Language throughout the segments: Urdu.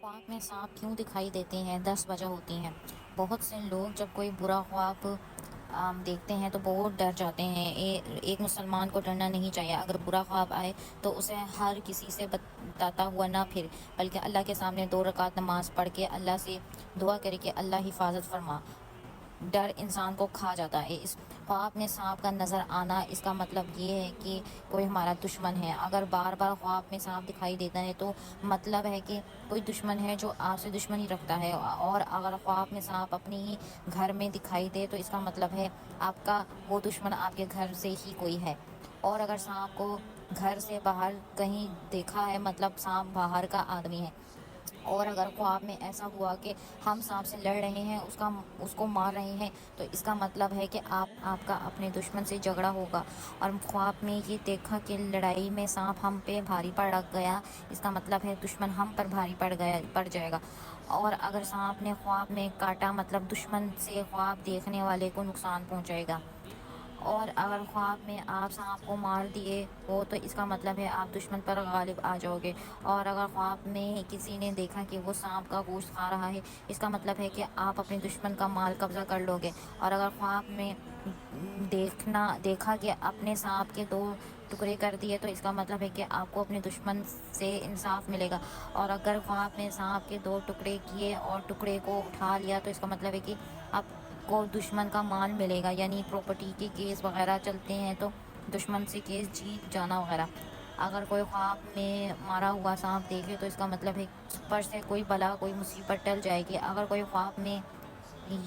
خواب میں سانپ کیوں دکھائی دیتے ہیں؟ 10 وجہ ہوتی ہیں۔ بہت سے لوگ جب کوئی برا خواب دیکھتے ہیں تو بہت ڈر جاتے ہیں۔ ایک مسلمان کو ڈرنا نہیں چاہیے۔ اگر برا خواب آئے تو اسے ہر کسی سے بتاتا ہوا نہ پھر، بلکہ اللہ کے سامنے 2 رکعت نماز پڑھ کے اللہ سے دعا کرے کہ اللہ حفاظت فرما۔ ڈر انسان کو کھا جاتا ہے۔ اس خواب میں سانپ کا نظر آنا، اس کا مطلب یہ ہے کہ کوئی ہمارا دشمن ہے۔ اگر بار بار خواب میں سانپ دکھائی دیتا ہے تو مطلب ہے کہ کوئی دشمن ہے جو آپ سے دشمنی رکھتا ہے۔ اور اگر خواب میں سانپ اپنی ہی گھر میں دکھائی دے تو اس کا مطلب ہے آپ کا وہ دشمن آپ کے گھر سے ہی کوئی ہے۔ اور اگر سانپ کو گھر سے باہر کہیں دیکھا ہے مطلب سانپ باہر کا آدمی ہے۔ اور اگر خواب میں ایسا ہوا کہ ہم سانپ سے لڑ رہے ہیں، اس کو مار رہے ہیں، تو اس کا مطلب ہے کہ آپ کا اپنے دشمن سے جھگڑا ہوگا۔ اور خواب میں یہ دیکھا کہ لڑائی میں سانپ ہم پہ بھاری پڑ گیا، اس کا مطلب ہے دشمن ہم پر بھاری پڑ جائے گا۔ اور اگر سانپ نے خواب میں کاٹا مطلب دشمن سے خواب دیکھنے والے کو نقصان پہنچائے گا۔ اور اگر خواب میں آپ سانپ کو مار دیے ہو تو اس کا مطلب ہے آپ دشمن پر غالب آ جاؤ گے۔ اور اگر خواب میں کسی نے دیکھا کہ وہ سانپ کا گوشت کھا رہا ہے، اس کا مطلب ہے کہ آپ اپنے دشمن کا مال قبضہ کر لو گے۔ اور اگر خواب میں دیکھا کہ اپنے سانپ کے 2 ٹکڑے کر دیے تو اس کا مطلب ہے کہ آپ کو اپنے دشمن سے انصاف ملے گا۔ اور اگر خواب میں سانپ کے 2 ٹکڑے کیے اور ٹکڑے کو اٹھا لیا تو اس کا مطلب ہے کہ آپ کو دشمن کا مال ملے گا، یعنی پراپرٹی کے کیس وغیرہ چلتے ہیں تو دشمن سے کیس جیت جانا وغیرہ۔ اگر کوئی خواب میں مارا ہوا سانپ دیکھے تو اس کا مطلب ہے پر سے کوئی بلا کوئی مصیبت ٹل جائے گی۔ اگر کوئی خواب میں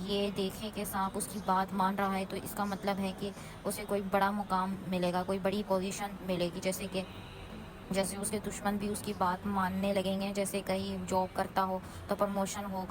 یہ دیکھے کہ سانپ اس کی بات مان رہا ہے تو اس کا مطلب ہے کہ اسے کوئی بڑا مقام ملے گا، کوئی بڑی پوزیشن ملے گی، جیسے اس کے دشمن بھی اس کی بات ماننے لگیں گے۔ جیسے کہیں جاب کرتا ہو تو پروموشن ہو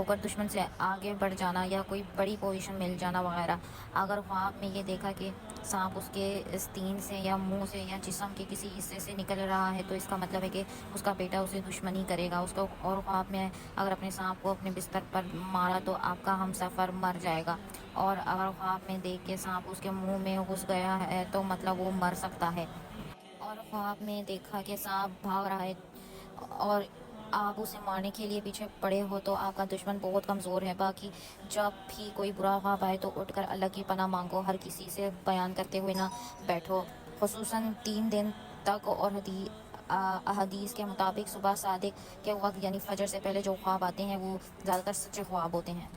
کر دشمن سے آگے بڑھ جانا یا کوئی بڑی پوزیشن مل جانا وغیرہ۔ اگر خواب میں یہ دیکھا کہ سانپ اس کے آستین سے یا منہ سے یا جسم کے کسی حصے سے نکل رہا ہے تو اس کا مطلب ہے کہ اس کا بیٹا اسے دشمنی کرے گا اس کو۔ اور خواب میں اگر اپنے سانپ کو اپنے بستر پر مارا تو آپ کا ہمسفر مر جائے گا۔ اور اگر خواب میں دیکھ کے سانپ اس کے منہ میں گھس گیا ہے تو مطلب وہ مر سکتا ہے۔ اور خواب میں دیکھا کہ سانپ بھاگ رہا ہے اور آپ اسے مارنے کے لیے پیچھے پڑے ہو تو آپ کا دشمن بہت کمزور ہے۔ باقی جب بھی کوئی برا خواب آئے تو اٹھ کر اللہ کی پناہ مانگو، ہر کسی سے بیان کرتے ہوئے نہ بیٹھو، خصوصاً 3 دن تک۔ اور احادیث کے مطابق صبح صادق کے وقت یعنی فجر سے پہلے جو خواب آتے ہیں وہ زیادہ تر سچے خواب ہوتے ہیں۔